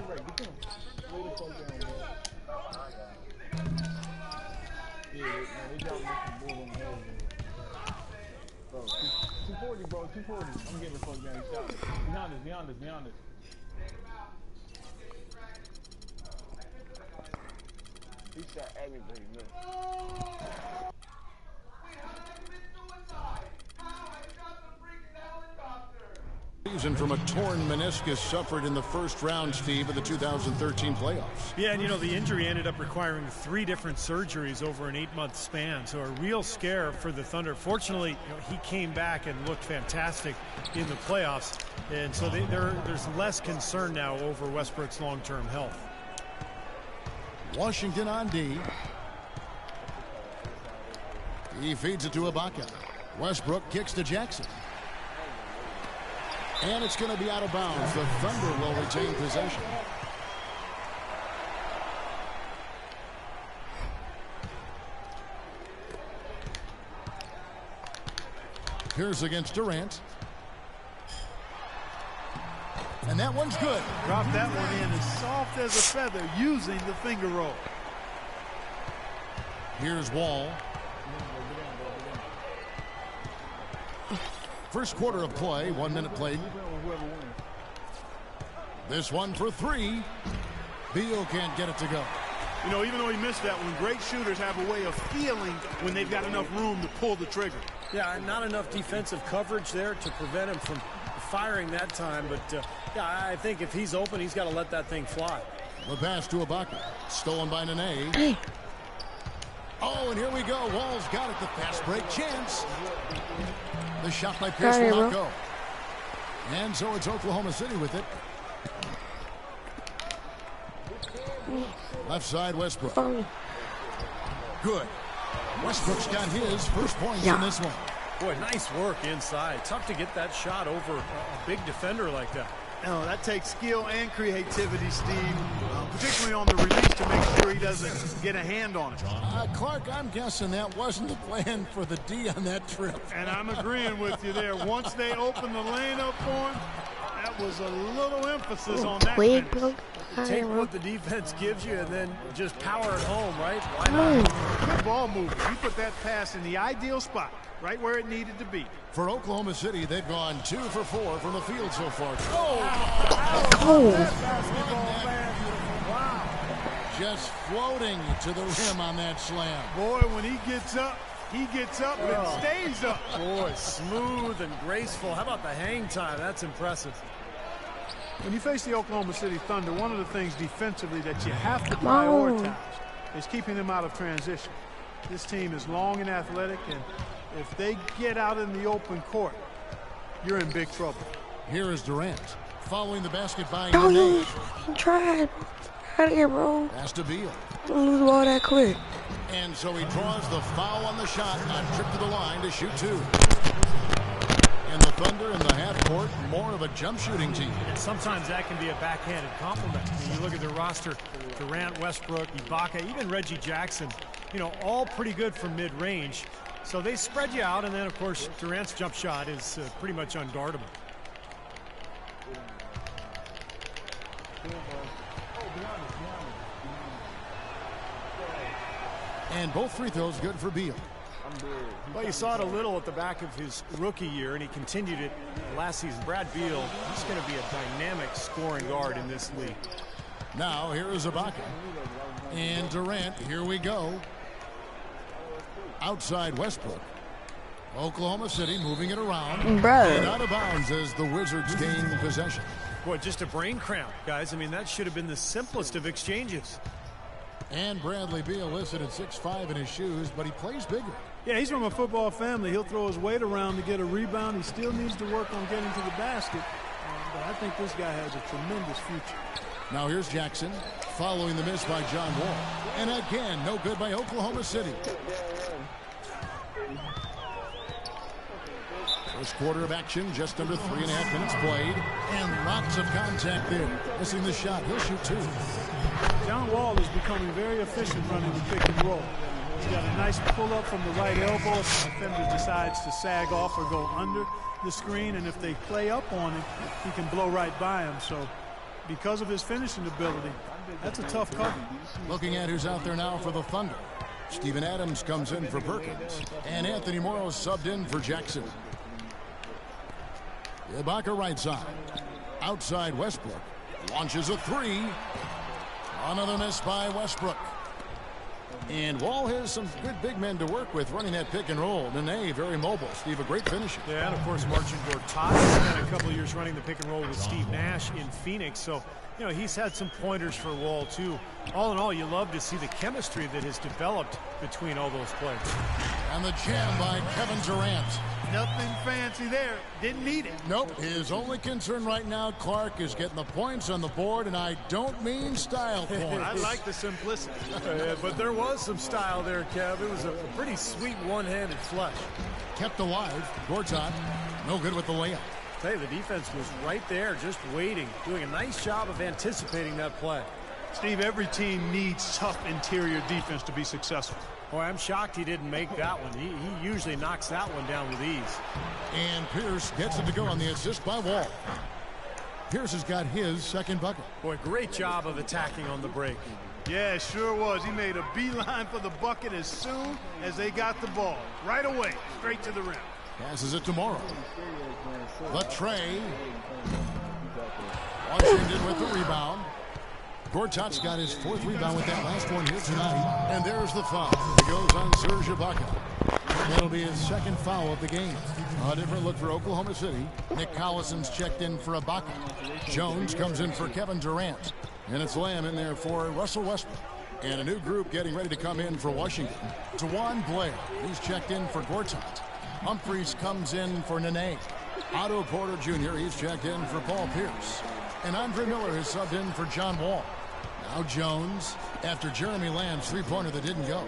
right. Get him. Lay the fuck down, bro. Yeah, man, they got me some bull on the head, bro. 240, bro. 240. I'm getting the fuck down. Stop. Beyond this. He shot everybody, man. From a torn meniscus suffered in the first round, Steve, of the 2013 playoffs. Yeah, and you know, the injury ended up requiring 3 different surgeries over an 8-month span, so a real scare for the Thunder. Fortunately, you know, he came back and looked fantastic in the playoffs, and so there's less concern now over Westbrook's long-term health. Washington on D. He feeds it to Ibaka. Westbrook kicks to Jackson. And it's going to be out of bounds. The Thunder will retain possession. Pierce against Durant. And that one's good. Dropped that one in as soft as a feather using the finger roll. Here's Wall. First quarter of play, 1 minute played. This one for 3. Beal can't get it to go. You know, even though he missed that one, great shooters have a way of feeling when they've got enough room to pull the trigger. Yeah, not enough defensive coverage there to prevent him from firing that time, but yeah, I think if he's open, he's got to let that thing fly. The pass to Ibaka, stolen by Nene. Oh, and here we go. Wall's got it. The fast break chance. The shot by Pierce will not go. And so it's Oklahoma City with it. Left side, Westbrook. Good. Westbrook's got his first points in this one. Boy, nice work inside. Tough to get that shot over a big defender like that. No, that takes skill and creativity, Steve, particularly on the release to make sure he doesn't get a hand on it. Clark, I'm guessing that wasn't the plan for the D on that trip. And I'm agreeing with you there. Once they opened the lane up for him, that was a little emphasis on that. Take what the defense gives you and then just power it home, right? Why not? Good ball movement. You put that pass in the ideal spot, right where it needed to be. For Oklahoma City, they've gone 2 for 4 from the field so far. Wow. Just floating to the rim on that slam. Boy, when he gets up and stays up. Boy, smooth and graceful. How about the hang time? That's impressive. When you face the Oklahoma City Thunder, one of the things defensively that you have to prioritize is keeping them out of transition. This team is long and athletic, and if they get out in the open court, you're in big trouble. Here is Durant, following the basket by No, Nene. you fucking tried. Out of here, bro. Pass to Beal. Don't lose the ball that quick. And so he draws the foul on the shot, on trip to the line to shoot 2. And the Thunder in the half court, more of a jump shooting team. And sometimes that can be a backhanded compliment. When you look at the roster, Durant, Westbrook, Ibaka, even Reggie Jackson, you know, all pretty good from mid-range. So they spread you out, and then, of course, Durant's jump shot is pretty much unguardable. And both free throws good for Beal. Well, you saw it a little at the back of his rookie year, and he continued it last season. Brad Beal, he's going to be a dynamic scoring guard in this league. Now, here is Ibaka. And Durant, here we go. Outside Westbrook. Oklahoma City moving it around. And out of bounds as the Wizards gain possession. Boy, just a brain cramp, guys. I mean, that should have been the simplest of exchanges. And Bradley Beal listed at 6'5" in his shoes, but he plays bigger. Yeah, he's from a football family. He'll throw his weight around to get a rebound. He still needs to work on getting to the basket. But I think this guy has a tremendous future. Now here's Jackson, following the miss by John Wall. And again, no good by Oklahoma City. First quarter of action, just under 3.5 minutes played. And lots of contact there. Missing the shot. He'll shoot 2. John Wall is becoming very efficient running the pick and roll. He's got a nice pull-up from the right elbow if the defender decides to sag off or go under the screen. And if they play up on him, he can blow right by him. So because of his finishing ability, that's a tough cover. Looking at who's out there now for the Thunder. Steven Adams comes in for Perkins, and Anthony Morrow subbed in for Jackson. Ibaka right side. Outside Westbrook. Launches a three. Another miss by Westbrook. And Wall has some good big men to work with running that pick and roll. Nene, very mobile. Steve, a great finisher. Yeah, and of course, Marcin Gortat has spent a couple of years running the pick and roll with Steve Nash in Phoenix. So, you know, he's had some pointers for Wall, too. All in all, you love to see the chemistry that has developed between all those players. And the jam by Kevin Durant. Nothing fancy there. Didn't need it. Nope. His only concern right now, Clark, is getting the points on the board, and I don't mean style points. I like the simplicity. But there was some style there, Kev. It was a pretty sweet one-handed flush. Kept alive. Gortat, no good with the layup. Hey, the defense was right there, just waiting, doing a nice job of anticipating that play. Steve, every team needs tough interior defense to be successful. Boy, I'm shocked he didn't make that one. He usually knocks that one down with ease. And Pierce gets it to go on the assist by Wall. Pierce has got his second bucket. Boy, great job of attacking on the break. Yeah, it sure was. He made a beeline for the bucket as soon as they got the ball. Right away, straight to the rim. Passes it to Morrow. The tray. Washington with the rebound. Gortat's got his fourth rebound with that last one here tonight. And there's the foul. It goes on Serge Ibaka. That'll be his second foul of the game. A different look for Oklahoma City. Nick Collison's checked in for Ibaka. Jones comes in for Kevin Durant. And it's Lamb in there for Russell Westbrook. And a new group getting ready to come in for Washington. Dewan Blair. He's checked in for Gortat. Humphreys comes in for Nene. Otto Porter Jr. He's checked in for Paul Pierce. And Andre Miller has subbed in for John Wall. Now Jones after Jeremy Lamb's three-pointer that didn't go.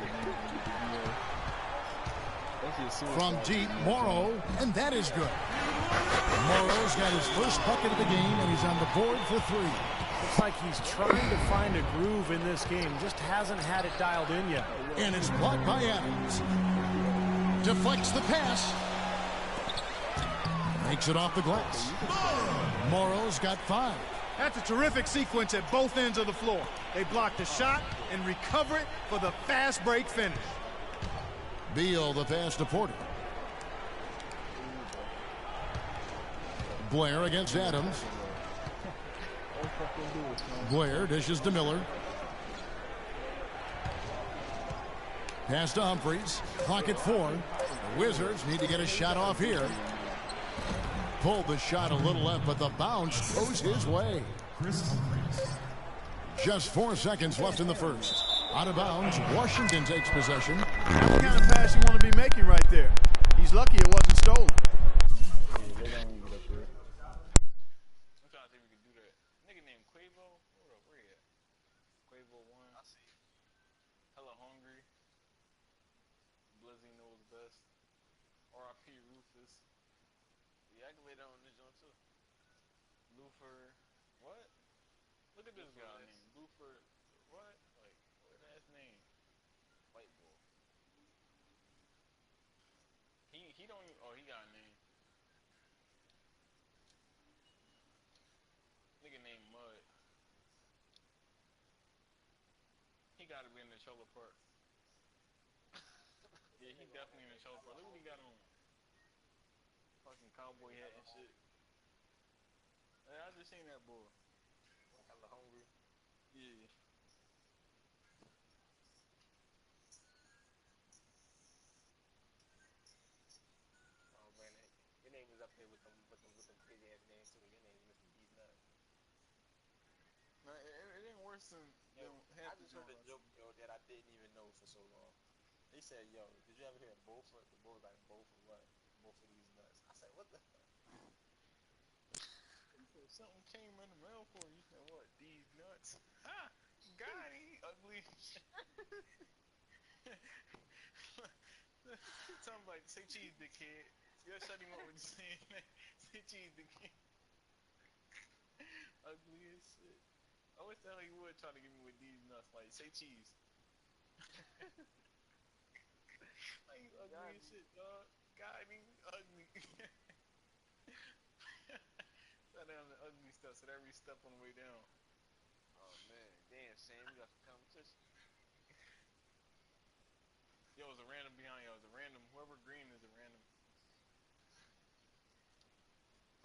From deep, Morrow, and that is good. Morrow's got his first bucket of the game, and he's on the board for three. Looks like he's trying to find a groove in this game. Just hasn't had it dialed in yet. And it's blocked by Adams. Deflects the pass. Makes it off the glass. Morrow's got 5. That's a terrific sequence at both ends of the floor. They block the shot and recover it for the fast break finish. Beal the pass to Porter. Blair against Adams. Blair dishes to Miller. Pass to Humphreys. Clock at 4. The Wizards need to get a shot off here. Pulled the shot a little left, but the bounce goes his way. Just 4 seconds left in the first. Out of bounds, Washington takes possession. That's the kind of pass you want to be making right there. He's lucky it wasn't stolen. They don't even get up there. I'm trying to see if we can do that. Nigga named Quavo? Where he at? Quavo 1. I see. Hella hungry. Blizzy knows best. R.I.P. Rufus. Yeah, I can lay down on this joint too. Lufer. What? Look at this guy name. Lufer. What? Like, what ass name? White boy. He don't even. Oh, he got a name. Nigga named Mud. He gotta be in the trailer park. Yeah, he definitely in the trailer park. Look what he got on. Fucking cowboy hat and shit. Hey, I just seen that boy. Hella hungry. Yeah. Oh man, your name is up there with them crazy ass names too. Your name is Mr. D's Nuts. No, it ain't worse than half the joke. I just heard a joke, yo, that I didn't even know for so long. They said, yo, did you ever hear of both? The boy was like, both of what? Both of these nuts. I said, what the hell? Something came in the mail for you. Said, what? These nuts? Ha! God, he ugly. Something like, say cheese, the kid. You gotta shut him up with saying that. Say cheese, the kid. Ugly as shit. I wish the hell he would try to get me with these nuts. Like, say cheese. Like, you ugly as shit, dog. God, he ugly. Sat down the ugly stuff, so every step on the way down. Yo, it's a random behind yo. It's a random. Whoever green is a random.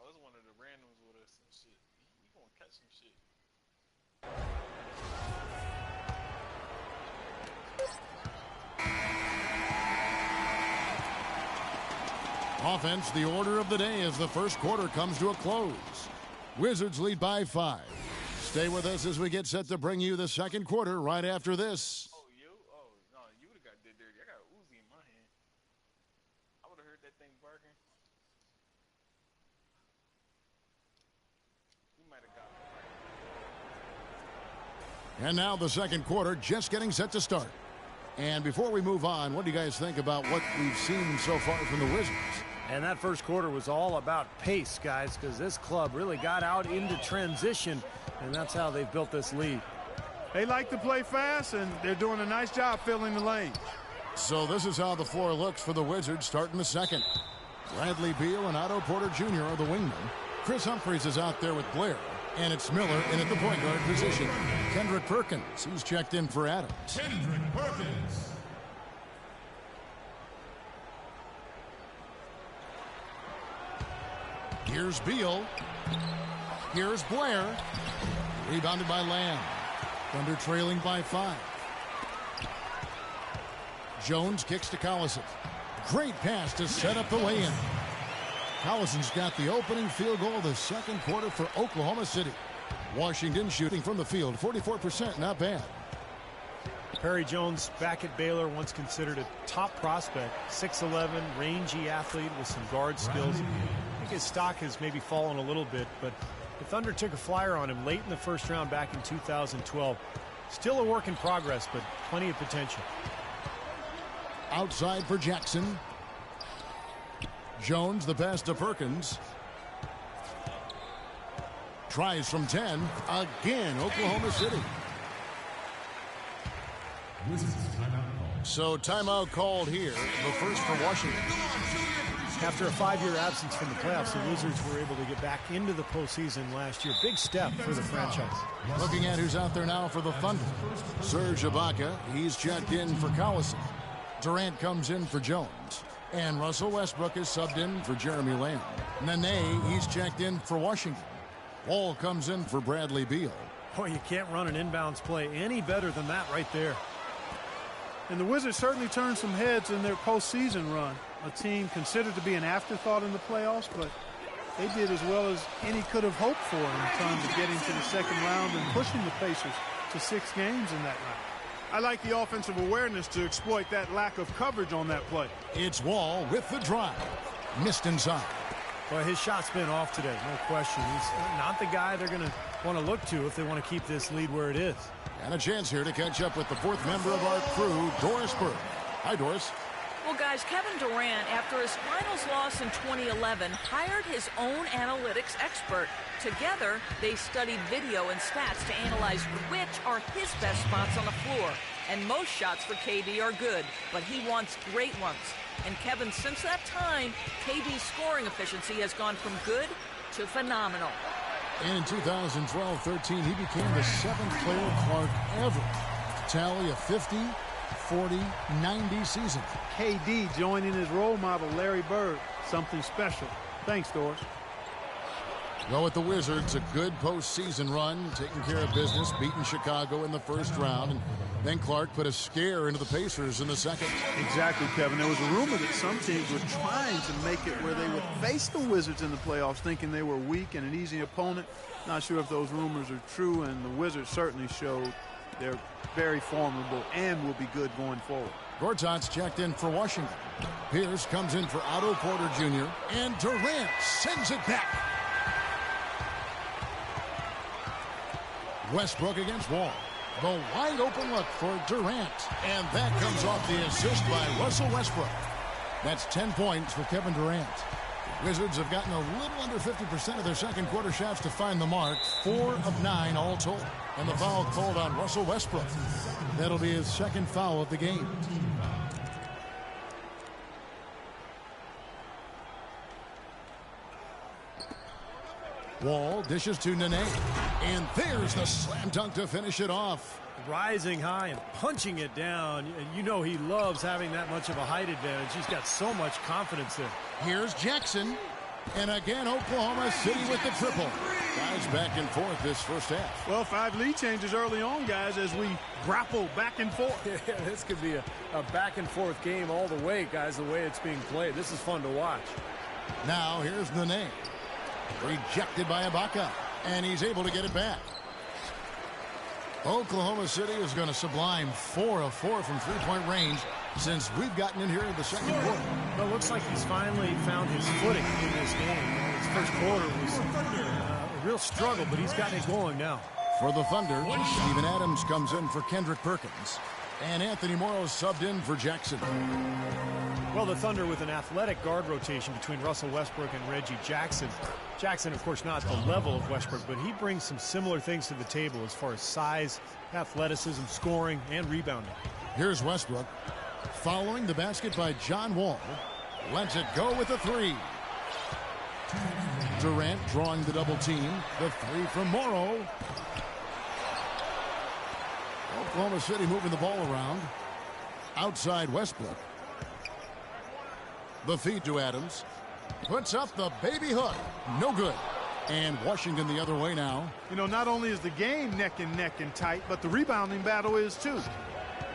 Oh, this is one of the randoms with us and shit. You gonna catch some shit. Offense, the order of the day as the first quarter comes to a close. Wizards lead by 5. Stay with us as we get set to bring you the second quarter right after this. Oh, you? Oh, no, you would have got dead dirty. I got an Uzi in my hand. I would have heard that thing barking. You might have got it. And now the second quarter just getting set to start. And before we move on, what do you guys think about what we've seen so far from the Wizards? And that first quarter was all about pace, guys, because this club really got out into transition, and that's how they've built this lead. They like to play fast, and they're doing a nice job filling the lanes. So this is how the floor looks for the Wizards starting the second. Bradley Beal and Otto Porter Jr. are the wingmen. Chris Humphries is out there with Blair, and it's Miller in at the point guard position. Kendrick Perkins, he's checked in for Adams. Kendrick Perkins. Here's Beal. Here's Blair. Rebounded by Lamb. Thunder trailing by 5. Jones kicks to Collison. Great pass to set up the lay-in. Collison's got the opening field goal of the second quarter for Oklahoma City. Washington shooting from the field, 44%, not bad. Perry Jones back at Baylor, once considered a top prospect, 6'11", rangy athlete with some guard skills. I think his stock has maybe fallen a little bit, but the Thunder took a flyer on him late in the first round back in 2012. Still a work in progress, but plenty of potential. Outside for Jackson. Jones, the pass to Perkins. Tries from 10. Again, Oklahoma City. So timeout called here, the first for Washington. After a 5-year absence from the playoffs, the Wizards were able to get back into the postseason last year. Big step for the franchise. Looking at who's out there now for the Thunder. Serge Ibaka, he's checked in for Collison. Durant comes in for Jones. And Russell Westbrook is subbed in for Jeremy Lamb. Nene, he's checked in for Washington. Wall comes in for Bradley Beal. Boy, you can't run an inbounds play any better than that right there. And the Wizards certainly turned some heads in their postseason run. A team considered to be an afterthought in the playoffs, but they did as well as any could have hoped for in terms of getting to the second round and pushing the Pacers to 6 games in that round. I like the offensive awareness to exploit that lack of coverage on that play. It's Wall with the drive. Missed inside. Well, his shot's been off today, no question. He's not the guy they're going to want to look to if they want to keep this lead where it is. And a chance here to catch up with the 4th member of our crew, Doris Burke. Hi, Doris. Well, guys, Kevin Durant, after his finals loss in 2011, hired his own analytics expert. Together, they studied video and stats to analyze which are his best spots on the floor. And most shots for KD are good, but he wants great ones. And Kevin, since that time, KD's scoring efficiency has gone from good to phenomenal. And in 2012-13, he became the 7th player Clark ever to tally a 50, 40, 90 season. KD joining his role model, Larry Bird. Something special. Thanks, Doris. Go with the Wizards, a good postseason run, taking care of business, beating Chicago in the first round, and then Clark put a scare into the Pacers in the second. Exactly, Kevin. There was a rumor that some teams were trying to make it where they would face the Wizards in the playoffs, thinking they were weak and an easy opponent. Not sure if those rumors are true, and the Wizards certainly showed they're very formidable and will be good going forward. Gortat's checked in for Washington. Pierce comes in for Otto Porter Jr., and Durant sends it back. Westbrook against Wall. The wide open look for Durant. And that comes off the assist by Russell Westbrook. That's 10 points for Kevin Durant. The Wizards have gotten a little under 50% of their second quarter shots to find the mark. 4 of 9 all told. And the foul called on Russell Westbrook. That'll be his second foul of the game. Wall dishes to Nene. And there's the slam dunk to finish it off. Rising high and punching it down. You know he loves having that much of a height advantage. He's got so much confidence there. Here's Jackson. And again, Oklahoma City with the triple. Guys back and forth this first half. Well, 5 lead changes early on, guys, as we grapple back and forth. Yeah, this could be a back and forth game all the way, guys, the way it's being played. This is fun to watch. Now here's Nene. Rejected by Ibaka. And he's able to get it back. Oklahoma City is going to sublime 4 of 4 from three-point range since we've gotten in here in the second quarter. Well, it looks like he's finally found his footing in this game. His first quarter was a real struggle, but he's gotten it going now. For the Thunder, Steven Adams comes in for Kendrick Perkins. And Anthony Morrow subbed in for Jackson. Well, the Thunder with an athletic guard rotation between Russell Westbrook and Reggie Jackson. Jackson, of course, not the level of Westbrook, but he brings some similar things to the table as far as size, athleticism, scoring, and rebounding. Here's Westbrook. Following the basket by John Wall. Lets it go with a 3. Durant drawing the double team. The 3 from Morrow. Oklahoma City moving the ball around. Outside Westbrook. The feed to Adams. Puts up the baby hook. No good. And Washington the other way now. You know, not only is the game neck and tight, but the rebounding battle is too.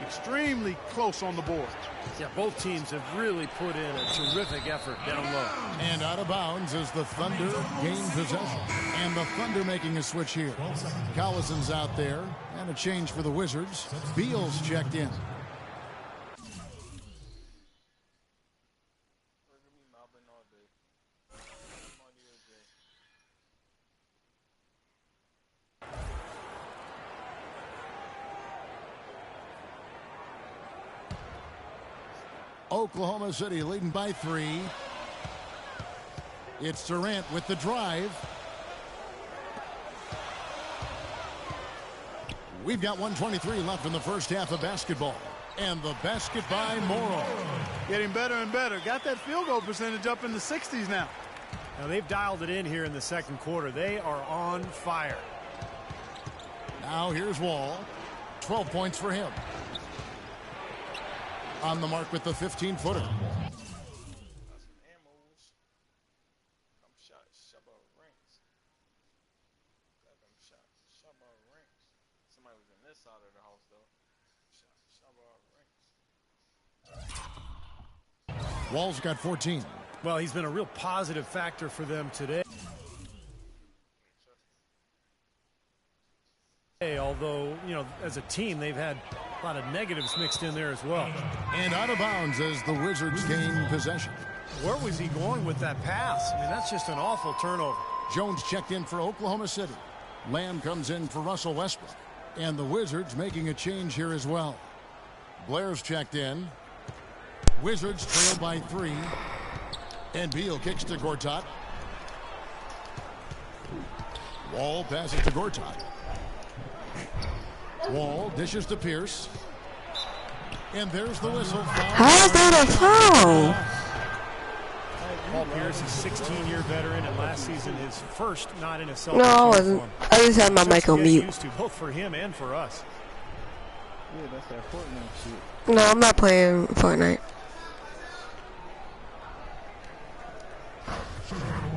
Extremely close on the board. Yeah, both teams have really put in a terrific effort down low. And out of bounds as the Thunder gain possession. And the Thunder making a switch here. Collison's out there. And a change for the Wizards. Beal's checked in. Oklahoma City leading by 3. It's Durant with the drive. We've got 1:23 left in the first half of basketball. And the basket by Morrow. Getting better and better. Got that field goal percentage up in the 60s now. Now they've dialed it in here in the second quarter. They are on fire. Now here's Wall. 12 points for him. On the mark with the 15-footer. Somebody was in this side of the house, though. Wall's got 14. Well, he's been a real positive factor for them today. Although, you know, as a team, they've had a lot of negatives mixed in there as well. And out of bounds as the Wizards gain possession. Where was he going with that pass? I mean, that's just an awful turnover. Jones checked in for Oklahoma City. Lamb comes in for Russell Westbrook. And the Wizards making a change here as well. Blair's checked in. Wizards trail by 3. And Beal kicks to Gortat. Wall passes to Gortat. Wall dishes to Pierce. And there's the whistle. How is that a foul? Paul Pierce is a 16-year veteran, and last season his first not in a Celtics No, I wasn't. uniform. I just had my mic on mute. Used to, both for him and for us. Yeah, that's that Fortnite shit. No, I'm not playing Fortnite.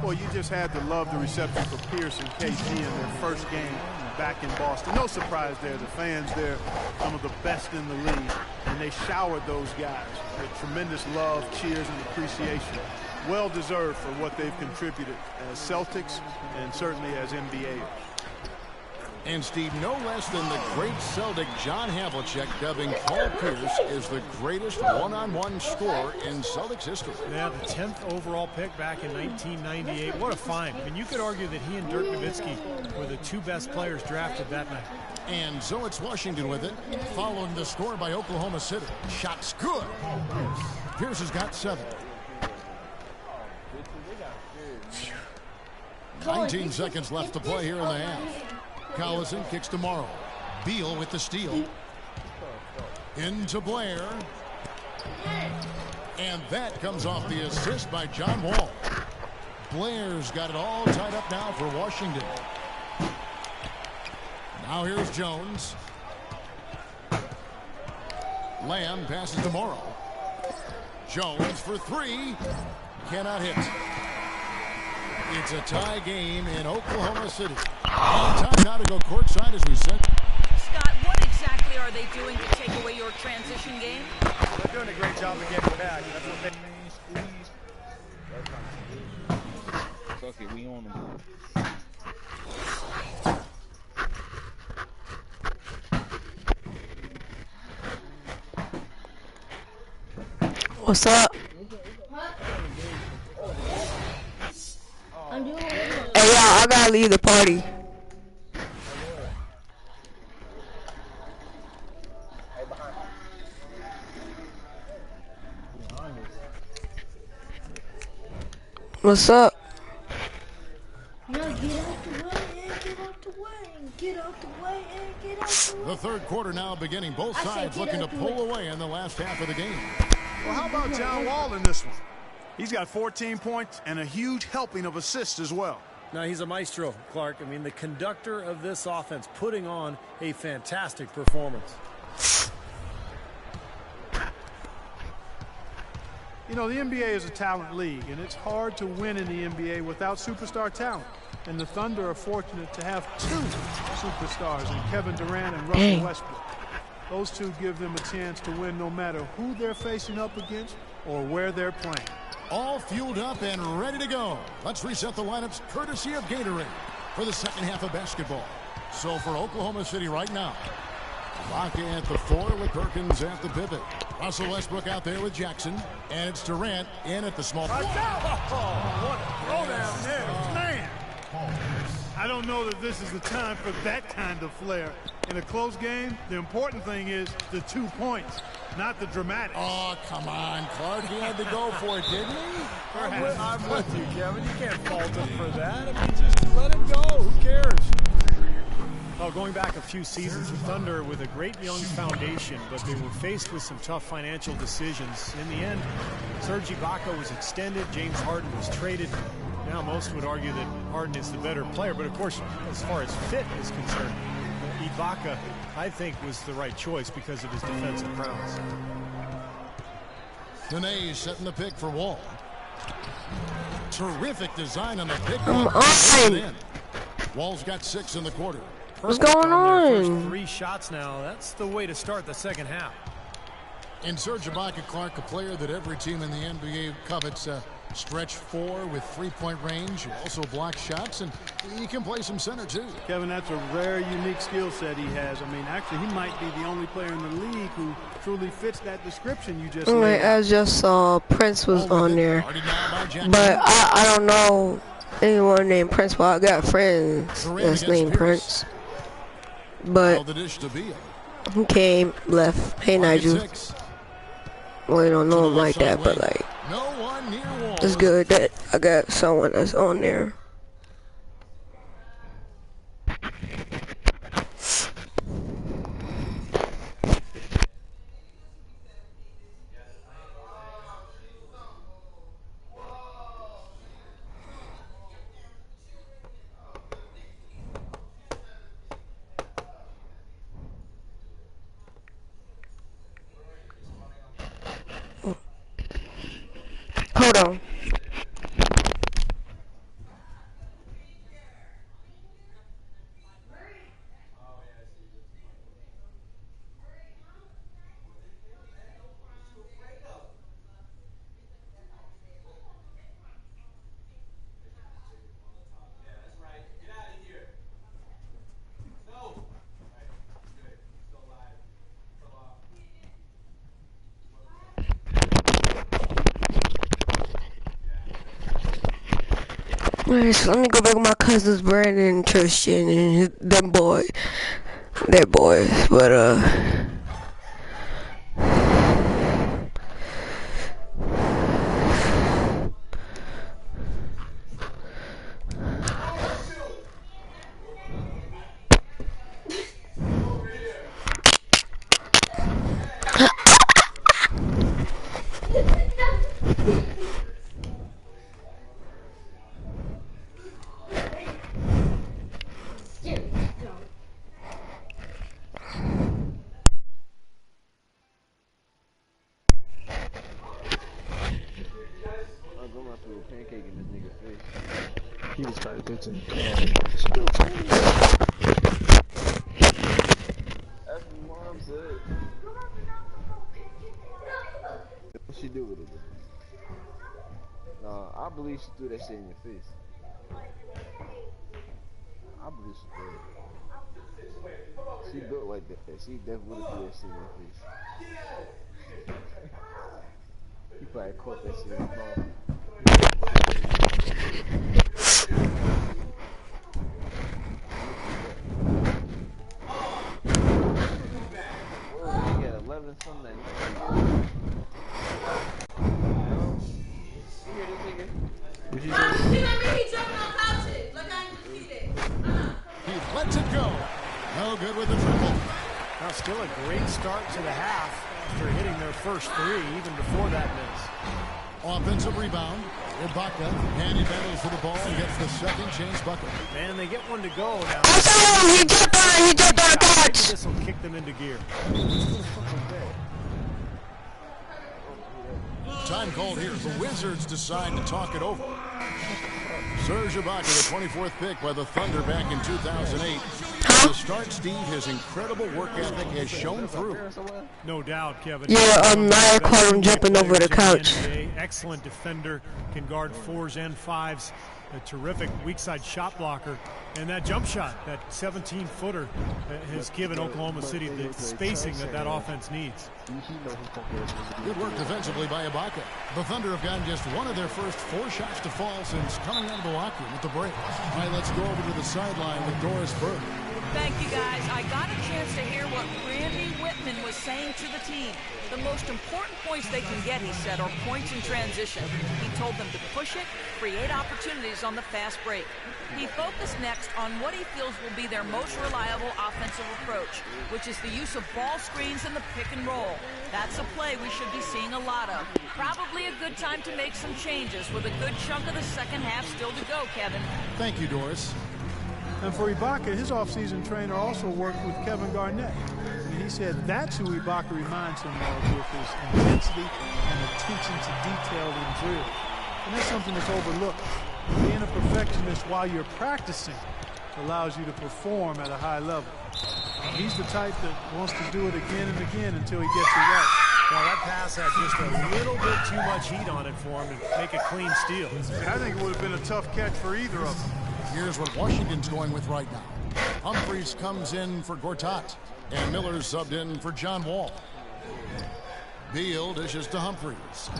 Well, you just had to love the reception for Pierce and KG in their first game back in Boston. No surprise there. The fans there, some of the best in the league, and they showered those guys with tremendous love, cheers, and appreciation. Well deserved for what they've contributed as Celtics and certainly as NBAers. And Steve, no less than the great Celtic John Havlicek dubbing Paul Pierce as the greatest one-on-one scorer in Celtics history. Yeah, the 10th overall pick back in 1998. What a find. I mean, you could argue that he and Dirk Nowitzki were the 2 best players drafted that night. And so it's Washington with it, following the score by Oklahoma City. Shots good. Pierce has got 7. 19 seconds left to play here in the half. Collison kicks to Morrow. Beal with the steal. Into Blair. And that comes off the assist by John Wall. Blair's got it all tied up now for Washington. Now here's Jones. Lamb passes to Morrow. Jones for three. Cannot hit. It's a tie game in Oklahoma City. Time now to go courtside as we said. Scott, what exactly are they doing to take away your transition game? They're doing a great job of getting back. That's what they Fuck it, we on them. What's up? Hey, y'all, I gotta leave the party. What's up? No, get out the way and get out the way and get out the way and get out the way. The third quarter now beginning. Both sides looking to pull away in the last half of the game. Well, how about John Wall in this one? He's got 14 points and a huge helping of assists as well. Now, he's a maestro, Clark. I mean, the conductor of this offense, putting on a fantastic performance. You know, the NBA is a talent league, and it's hard to win in the NBA without superstar talent. And the Thunder are fortunate to have two superstars in Kevin Durant and Russell Westbrook. Those two give them a chance to win no matter who they're facing up against or where they're playing. All fueled up and ready to go. Let's reset the lineups courtesy of Gatorade for the second half of basketball. So for Oklahoma City right now, Ibaka at the 4 with Perkins at the pivot. Russell Westbrook out there with Jackson. And it's Durant in at the small. What a throw down there, man. I don't know that this is the time for that kind of flair. In a close game, the important thing is the 2 points, not the dramatics. Oh, come on, Clark. He had to go for it, didn't he? I'm with you, Kevin. You can't fault him for that. I mean, just let him go. Who cares? Well, going back a few seasons, the Thunder with a great young foundation, but they were faced with some tough financial decisions. In the end, Serge Ibaka was extended. James Harden was traded. Now, most would argue that Harden is the better player, but of course, as far as fit is concerned, Ibaka, I think, was the right choice because of his defensive prowess. Nene setting the pick for Wall. Terrific design on the pick. Wall's got 6 in the quarter. What's going on? First 3 shots now. That's the way to start the second half. And Serge Ibaka, Clark, a player that every team in the NBA covets. Stretch 4 with 3-point range. Also block shots, and he can play some center too. Kevin, that's a rare, unique skill set he has. I mean, actually, he might be the only player in the league who truly fits that description you just laid out. I just saw Prince was on there, but I don't know anyone named Prince. Well, I got friends that's named Prince, but he came, left. Hey, Nigel. Well, I don't know him like that, but like, it's good that I got someone that's on there. Hold on. Alright, so let me go back with my cousins Brandon and Tristan and them boys. Their boys. But I'm about to throw a pancake in this nigga's face. He was trying to get to the That's what mom said. What she do with it? Nah, I believe she threw that shit in your face. I believe she did. She built like that. She definitely threw that shit in your face. He probably caught that shit in his mouth. Whoa, he got 11 something that night. You hear this nigga? What you He jumping on couches. Like I ain't just see that. He lets it go. No good with the triple. Now still a great start to the half after hitting their first three, even before that miss. Offensive rebound. Ibaka, and he battles for the ball and gets the second chance bucket. Man, they get one to go now. He jumped on the couch. This will kick them into gear. Time called here. The Wizards decide to talk it over. Serge Ibaka, the 24th pick by the Thunder back in 2008. To start, Steve, his incredible work ethic has shown through. No doubt, Kevin. Yeah, I caught him jumping over the couch. Excellent defender, can guard 4s and 5s. A terrific weak side shot blocker. And that jump shot, that 17-footer, has given Oklahoma City the spacing that offense needs. Good work defensively by Ibaka. The Thunder have gotten just one of their first 4 shots to fall since coming out of the locker room with the break. All right, let's go over to the sideline with Doris Burke. Thank you, guys. I got a chance to hear what Randy Whitman was saying to the team. The most important points they can get, he said, are points in transition. He told them to push it, create opportunities on the fast break. He focused next on what he feels will be their most reliable offensive approach, which is the use of ball screens and the pick and roll. That's a play we should be seeing a lot of. Probably a good time to make some changes with a good chunk of the second half still to go, Kevin. Thank you, Doris. And for Ibaka, his offseason trainer also worked with Kevin Garnett. And he said that's who Ibaka reminds him of with his intensity and attention to detail in drill. And that's something that's overlooked. Being a perfectionist while you're practicing allows you to perform at a high level. He's the type that wants to do it again and again until he gets it right. Well, that pass had just a little bit too much heat on it for him to make a clean steal. I think it would have been a tough catch for either of them. Here's what Washington's going with right now. Humphries comes in for Gortat, and Miller's subbed in for John Wall. Beal dishes to Humphries.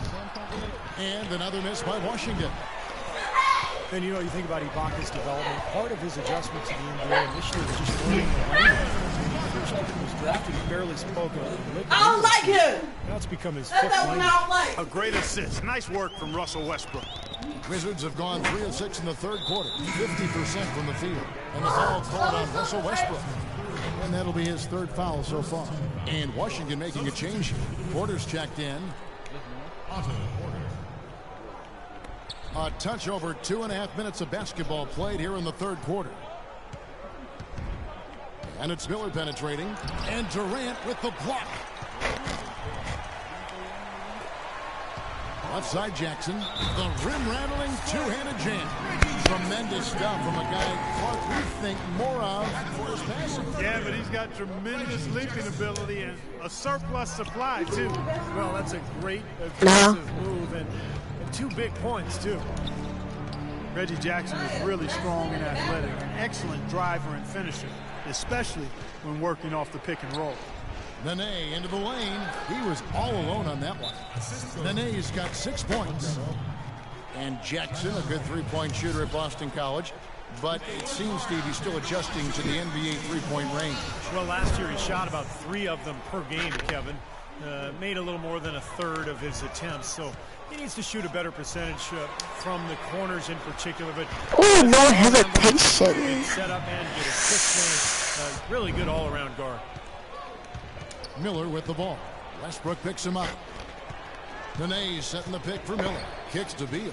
And another miss by Washington. And you think about Ibaka's development, part of his adjustment to the NBA initially was just learning the language. First when he was drafted, he barely spoke a lick. I don't like him. Now it's become his That's fifth that one language. I don't like. A great assist. Nice work from Russell Westbrook. Wizards have gone 3 of 6 in the third quarter, 50% from the field. And the foul called on Russell Westbrook. And that'll be his 3rd foul so far. And Washington making a change. Porter's checked in. A touch over 2.5 minutes of basketball played here in the 3rd quarter. And it's Miller penetrating. And Durant with the block. Outside Jackson. The rim-rattling two-handed jam. Tremendous stuff from a guy Clark we think more of for his passing. Yeah, but he's got tremendous leaping ability and a surplus supply, too. Well, that's a great aggressive move and 2 big points, too. Reggie Jackson is really strong and athletic, an excellent driver and finisher, especially when working off the pick and roll. Nene into the lane. He was all alone on that one. Nene's got 6 points. And Jackson, a good 3-point shooter at Boston College. But it seems, Steve, he's still adjusting to the NBA 3-point range. Well, last year he shot about 3 of them per game, Kevin. Made a little more than a third of his attempts. So he needs to shoot a better percentage from the corners in particular. But no hesitation. Set up and get a quick really good all-around guard. Miller with the ball. Westbrook picks him up. Nene setting the pick for Miller. Kicks to Beal.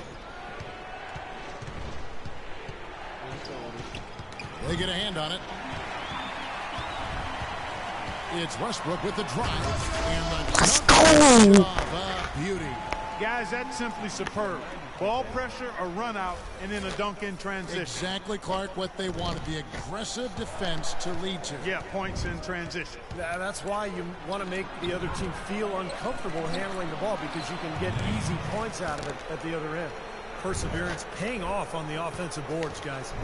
They get a hand on it. It's Westbrook with the drive. And the beauty. Guys, that's simply superb. Ball pressure, a run out, and then a dunk in transition. Exactly, Clark, what they wanted, the aggressive defense to lead to. Yeah, points in transition. That's why you want to make the other team feel uncomfortable handling the ball, because you can get easy points out of it at the other end. Perseverance paying off on the offensive boards, guys.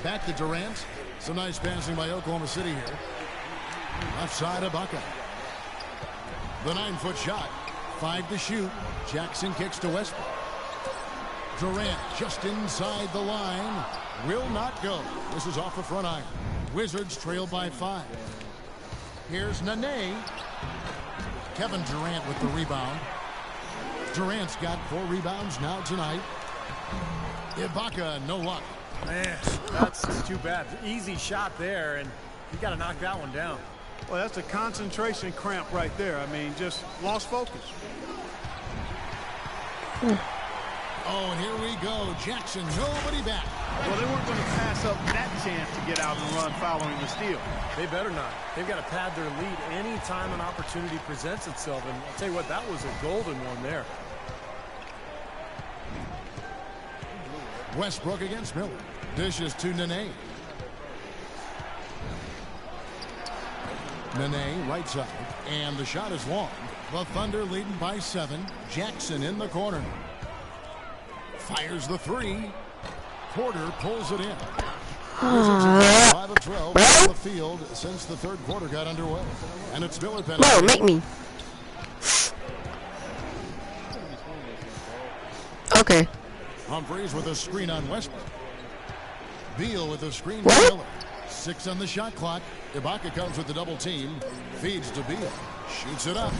Back to Durant. Some nice passing by Oklahoma City here. Left side of Ibaka. The 9-foot shot. 5 to shoot. Jackson kicks to Westbrook. Durant just inside the line. Will not go. This is off the front iron. Wizards trail by 5. Here's Nene. Kevin Durant with the rebound. Durant's got 4 rebounds now tonight. Ibaka, no luck. Man, that's too bad. Easy shot there, and you got to knock that one down. Well, that's a concentration cramp right there. I mean, just lost focus. Oh, and here we go. Jackson, nobody back. Well, they weren't going to pass up that chance to get out and run following the steal. They better not. They've got to pad their lead anytime an opportunity presents itself. And I'll tell you what, that was a golden one there. Westbrook against Miller. Dishes to Nene. Nene, right side. And the shot is long. The Thunder leading by 7. Jackson in the corner. Fires the 3. Porter pulls it in. 5 of 12 on the field since the third quarter got underway. And it's Miller penalty. No, make me. Okay. Humphreys with a screen on Westbrook. Beal with a screen for Miller. 6 on the shot clock. Ibaka comes with the double team. Feeds to Beal. Shoots it up.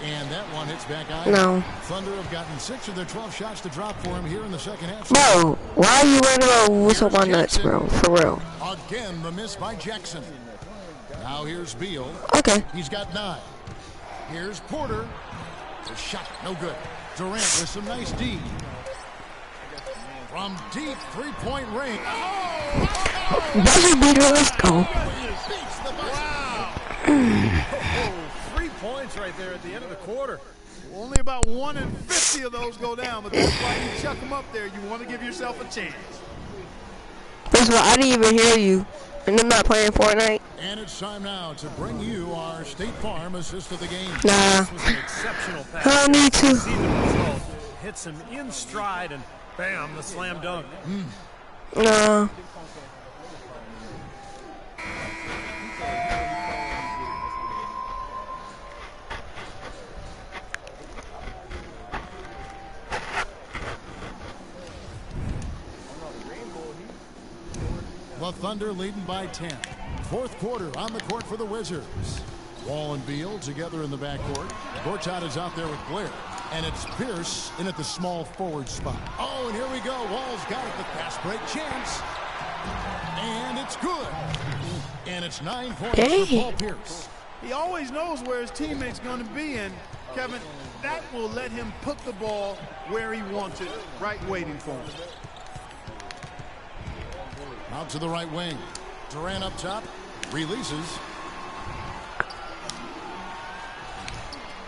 And that one hits back out. No. Thunder have gotten 6 of their 12 shots to drop for him here in the second half. Bro, why are you running around whistle my nuts, bro? For real. Again, the miss by Jackson. Now here's Beal. Okay. He's got 9. Here's Porter. The shot, no good. Durant with some nice D. From deep three-point range. Buzzer beater, let's go. Wow. 3 points right there at the end of the quarter. Only about 1 in 50 of those go down, but that's why you chuck them up there. You want to give yourself a chance. First of all, I didn't even hear you, and I'm not playing Fortnite. And it's time now to bring you our State Farm assist of the game. Nah. This was an exceptional pass. I don't need to. See the result. Hits him in stride, and bam, the slam dunk. Nah. The Thunder leading by 10. Fourth quarter on the court for the Wizards. Wall and Beal together in the backcourt. Gortat is out there with Blair. And it's Pierce in at the small forward spot. Oh, and here we go. Wall's got it. The fast break chance. And it's good. And it's 9 points for Paul Pierce. He always knows where his teammate's going to be, and Kevin, that will let him put the ball where he wants it, right waiting for him. Out to the right wing. Durant up top. Releases.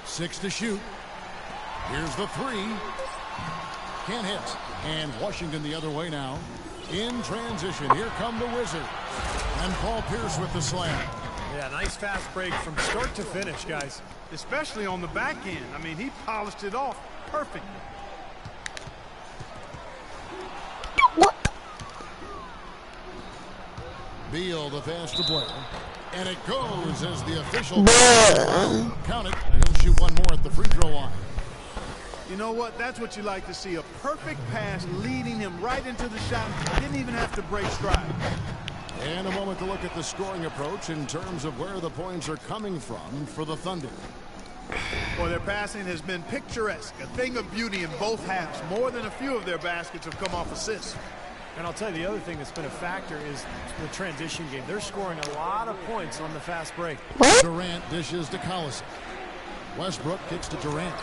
6 to shoot. Here's the 3. Can't hit. And Washington the other way now. In transition. Here come the Wizards. And Paul Pierce with the slam. Yeah, nice fast break from start to finish, guys. Especially on the back end. I mean, he polished it off perfectly. Beal the pass to Blair. And it goes as the official count it. He'll shoot one more at the free throw line. You know what? That's what you like to see. A perfect pass leading him right into the shot. Didn't even have to break stride. And a moment to look at the scoring approach in terms of where the points are coming from for the Thunder. Well, their passing has been picturesque. A thing of beauty in both halves. More than a few of their baskets have come off assists. And I'll tell you, the other thing that's been a factor is the transition game. They're scoring a lot of points on the fast break. Durant dishes to Collison. Westbrook kicks to Durant.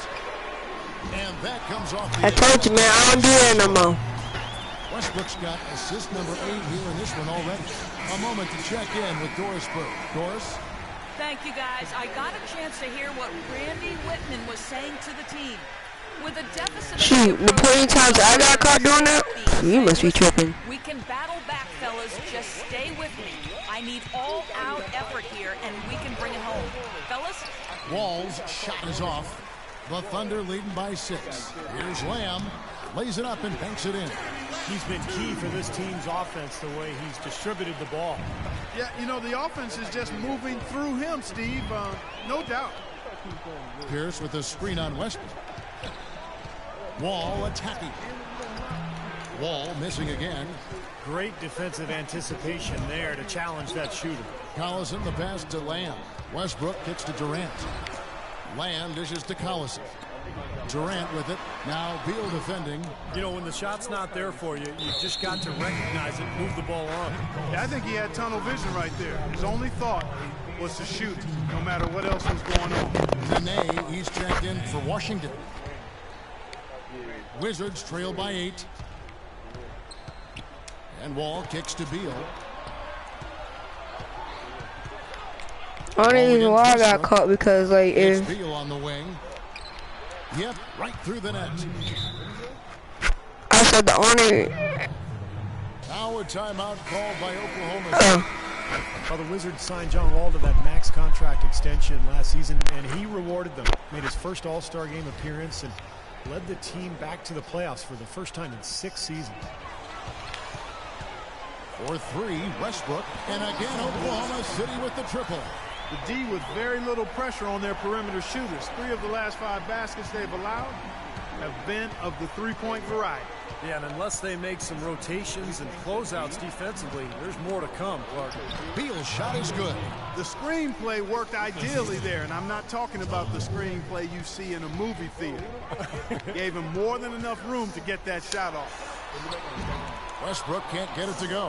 And that comes off the I told you, man, I don't do that no more. Westbrook's got assist number 8 here in this one already. A moment to check in with Doris Burke. Doris? Thank you, guys. I got a chance to hear what Randy Whitman was saying to the team. With a deficit shoot, the plenty times I got caught doing that, you must be tripping. We can battle back, fellas. Just stay with me. I need all-out effort here, and we can bring it home. Fellas? Wall's shot is off. The Thunder leading by 6. Here's Lamb. Lays it up and banks it in. He's been key for this team's offense, the way he's distributed the ball. Yeah, you know, the offense is just moving through him, Steve. No doubt. Pierce with a screen on Westbrook. Wall attacking. Wall missing again. Great defensive anticipation there to challenge that shooter. Collison the pass to Lamb. Westbrook kicks to Durant. Lamb dishes to Collison. Durant with it. Now Beal defending. You know, when the shot's not there for you, you just got to recognize it, move the ball on. Yeah, I think he had tunnel vision right there. His only thought was to shoot, no matter what else was going on. Nene, he's checked in for Washington. Wizards trail by 8. And Wall kicks to Beal. Only reason why I got caught because, like, if Beal on the wing. Yep, right through the net. I said the only. Now a timeout called by Oklahoma. Well, the Wizards signed John Wall to that max contract extension last season, and he rewarded them. Made his first All-Star game appearance and led the team back to the playoffs for the first time in 6 seasons. For 3, Westbrook, and again Oklahoma City with the triple. The D with very little pressure on their perimeter shooters. 3 of the last 5 baskets they've allowed have been of the three-point variety. Yeah, and unless they make some rotations and closeouts defensively, there's more to come, Clark. Beal's shot is good. The screenplay worked ideally there, and I'm not talking about the screenplay you see in a movie theater. Gave him more than enough room to get that shot off. Westbrook can't get it to go.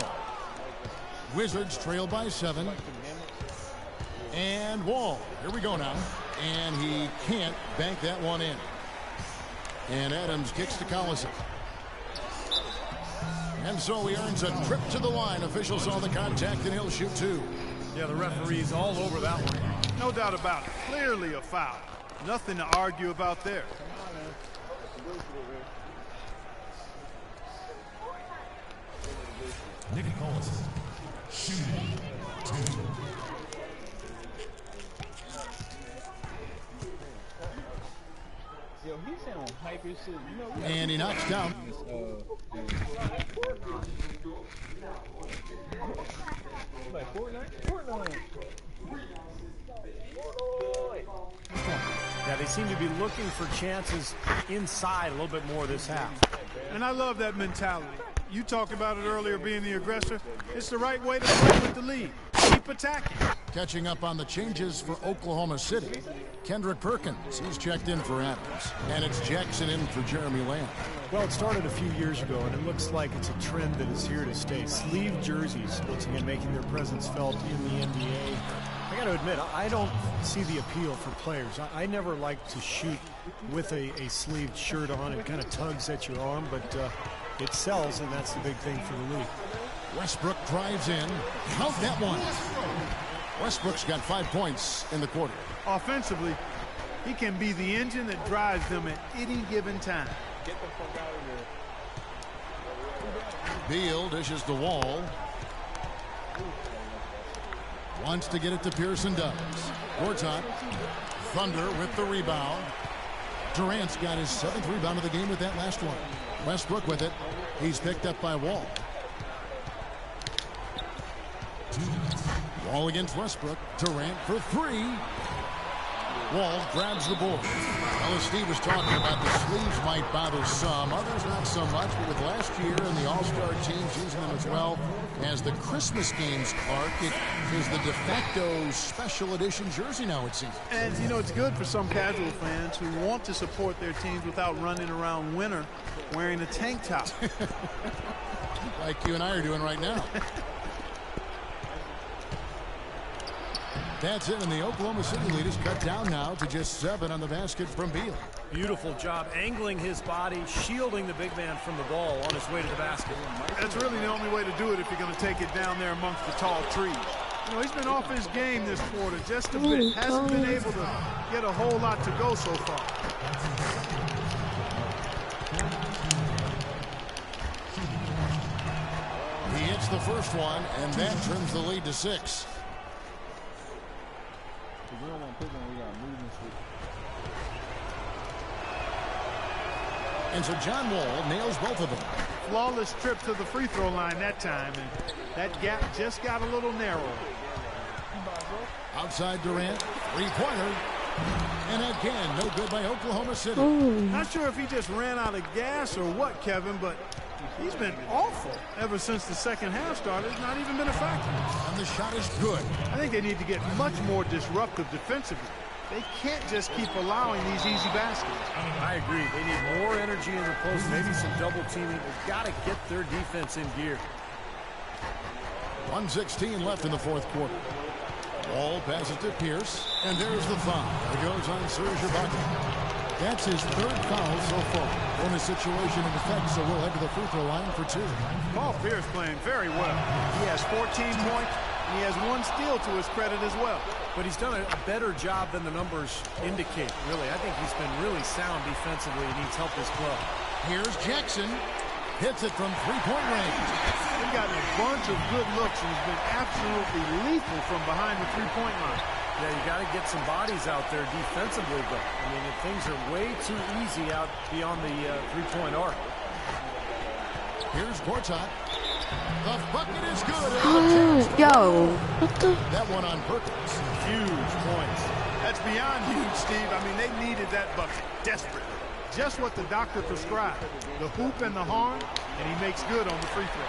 Wizards trail by 7. And Wall, here we go now. And he can't bank that one in. And Adams kicks to Collison. And so he earns a trip to the line. Officials saw the contact and he'll shoot 2. Yeah, the referee's all over that one. No doubt about it. Clearly a foul. Nothing to argue about there. NigelKlove shooting 2. Yo, he sound hyper shit. You know, and he knocks down. Like Fortnite. Yeah, they seem to be looking for chances inside a little bit more this half. And I love that mentality. You talked about it earlier, being the aggressor. It's the right way to play with the lead. Keep attacking. Catching up on the changes for Oklahoma City. Kendrick Perkins, he's checked in for Adams. And it's Jackson in for Jeremy Lamb. Well, it started a few years ago, and it looks like it's a trend that is here to stay. Sleeve jerseys, once again, making their presence felt in the NBA. I got to admit, I don't see the appeal for players. I never like to shoot with a sleeved shirt on. It kind of tugs at your arm, but it sells, and that's the big thing for the league. Westbrook drives in. Count that one. Westbrook's got 5 points in the quarter. Offensively, he can be the engine that drives them at any given time. Get the fuck out of here. Beal dishes the Wall. Wants to get it to Pearson, does. Gortat. Thunder with the rebound. Durant's got his 7th rebound of the game with that last one. Westbrook with it. He's picked up by Wall. Wall against Westbrook. Durant for 3. Wall grabs the board. Well, as Steve was talking about, the sleeves might bother some, others not so much, but with last year and the All-Star teams using them as well as the Christmas games, Clark, it is the de facto special edition jersey now, it seems. And, you know, it's good for some casual fans who want to support their teams without running around winter wearing a tank top. Like you and I are doing right now. That's it, and the Oklahoma City lead is cut down now to just 7 on the basket from Beal. Beautiful job angling his body, shielding the big man from the ball on his way to the basket. That's really the only way to do it if you're going to take it down there amongst the tall trees. You know, he's been off his game this quarter just a bit. Hasn't been able to get a whole lot to go so far. He hits the first one, and that trims the lead to 6. And so John Wall nails both of them. Flawless trip to the free throw line that time, and that gap just got a little narrow. Outside Durant, three-pointer. And again, no good by Oklahoma City. Not sure if he just ran out of gas or what, Kevin, but he's been awful ever since the second half started. Not even been a factor. And the shot is good. I think they need to get much more disruptive defensively. They can't just keep allowing these easy baskets. I agree. They need more energy in the post, maybe some double teaming. They've got to get their defense in gear. 1:16 left in the fourth quarter. Wall passes to Pierce, and there's the foul. It goes on Serge Ibaka. That's his third foul so far. Bonus situation in effect, so we'll head to the free throw line for 2. Paul Pierce playing very well. He has 14 points. He has 1 steal to his credit as well. But he's done a better job than the numbers indicate, really. I think he's been really sound defensively and needs help his club. Here's Jackson. Hits it from three-point range. He's gotten a bunch of good looks and has been absolutely lethal from behind the three-point line. Yeah, you got to get some bodies out there defensively, but I mean, things are way too easy out beyond the three-point arc. Here's Gortat. The bucket is good. Yo, what the? That one on Perkins. Huge points. That's beyond huge, Steve. I mean, they needed that bucket desperately. Just what the doctor prescribed. The hoop and the horn, and he makes good on the free throw.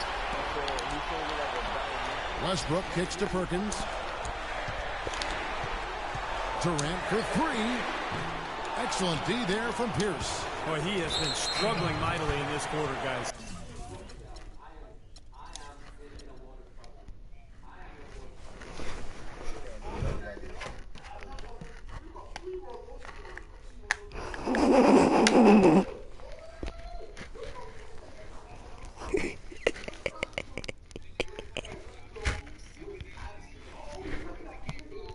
Westbrook kicks to Perkins. Durant for 3. Excellent D there from Pierce. Boy, he has been struggling mightily in this quarter, guys.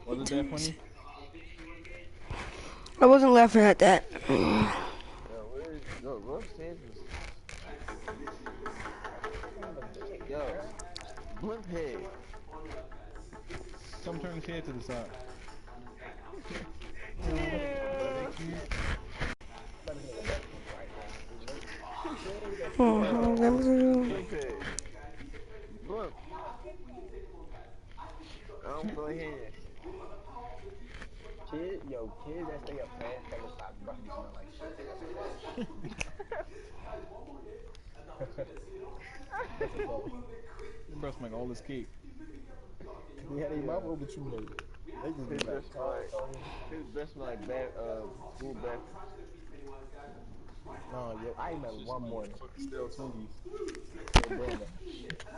Wasn't that funny? I wasn't laughing at that. Yo, blimp head. Some turn his head to the side. Blimp. I don't feel hands. Kids that stay up past that will stop brushing smell like shit. Your breath smell all this cake. He had a mouth over too late. His breath smell like bad, school breath. No, I remember one morning. Still Twinkies. I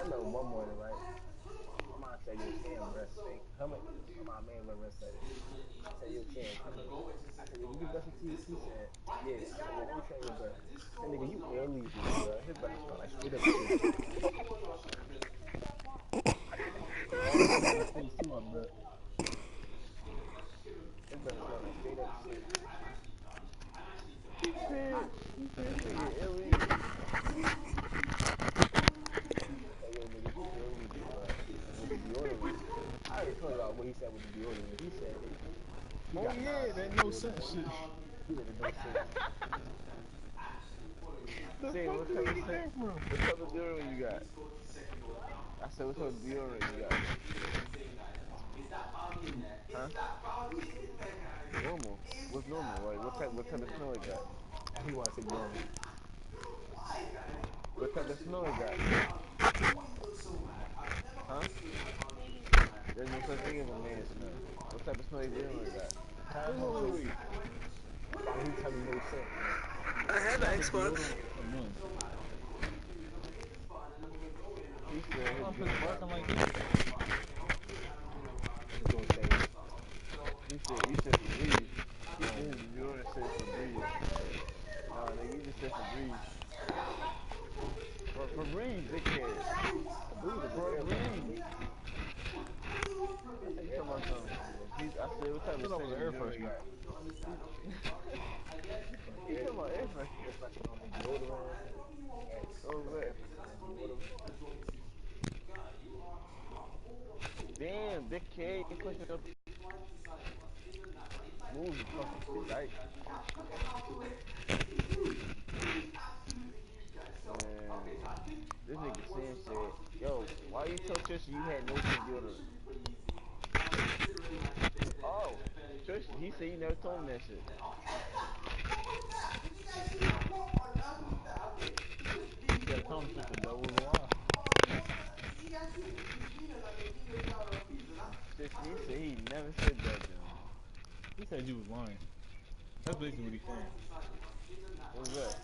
remember one morning, right? My mom said, you can't breast steak. How much? My man went breast steak. I said, you can't. I said, you can brush your teeth? He said, yes. I said, let me try your breath. That nigga, you early, bro. His breath smell like straight up shit. His breath smell like straight up shit. He said, you're early. I already told you about what he said with the deodorant. He said, Oh yeah, that no sense shit. He did no sense. Say, what type of deodorant you got? I said, what type of deodorant you got? Huh? Normal. What's normal? Like, what type of smell you got? He wants to say normal. What type of smell you got? Huh? There's no such thing as a man smell. What type of smell you dealing with that? Wait. He tell me no sense. I have an Xbox. He said his barking like this. You said for breeze. He said his deodorant said for breeze. Nah, nigga, you just said for breeze. For breeze, dickhead. For breeze. You talking about something? I said, what type of That was an scent air you really freshener. got? You talking about air freshener on the deodorant and air freshener and deodorant? Damn, Big K, you pushing up moves and fucking dyke. Man, this nigga Sam said, yo, why you tell Tristan you had no scent deodorant? Oh, Tristan, he said you never told him that shit. You gotta tell him shit the devil is a lie. Tristan, he said he never said that to him. He said you was lying. That's basically what he's saying. What was that?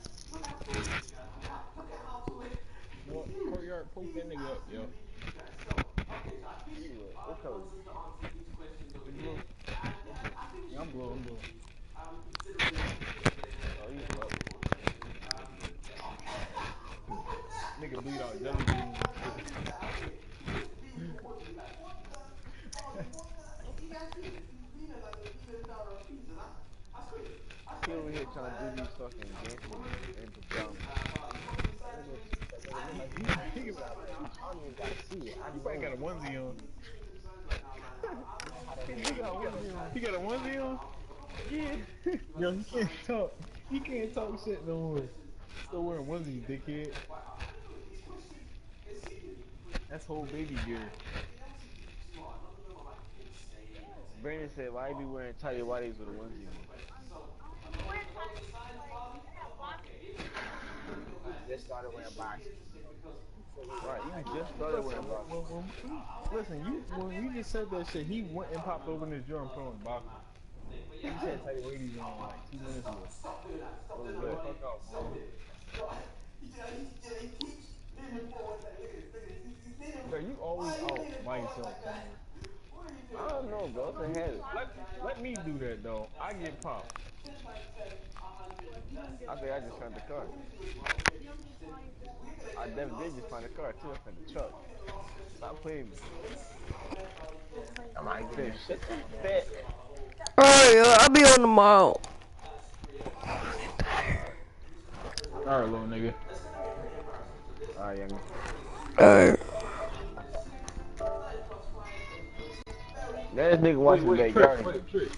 Well, courtyard, poke that nigga up, yo. What color? You blue? Yeah, I'm blue, I'm blue. Oh, you up. Nigga bleed out jelly beans and shit. He over here trying to do these fucking dances in pajamas. Nigga, He I don't even gotta see it. I probably know. got a onesie on. He got a onesie on. He got a onesie on? Yeah. Yo, he can't talk. He can't talk shit no more. Still wearing onesies, dickhead. That's whole baby gear. Brandon said, why you be wearing tighty whities with a onesie on? You just started wearing boxers. Right, you just started wearing boxers. Listen, when we just said that shit, he went and popped open his drawer and put on boxers. He said tight ladies on like 2 minutes ago. Chill the fuck out, bro. Bro, you always out by yourself somewhere. I don't know, bro. It's a habit. Let me do that though. I get popped. I think I just found the car. I definitely did just find the car too. I found the truck. Stop playing me. I'm like, this shit fat. Alright, I'll be on tomorrow. Alright, little nigga. Alright, young. Alright. That nigga watching the backyard. Trick.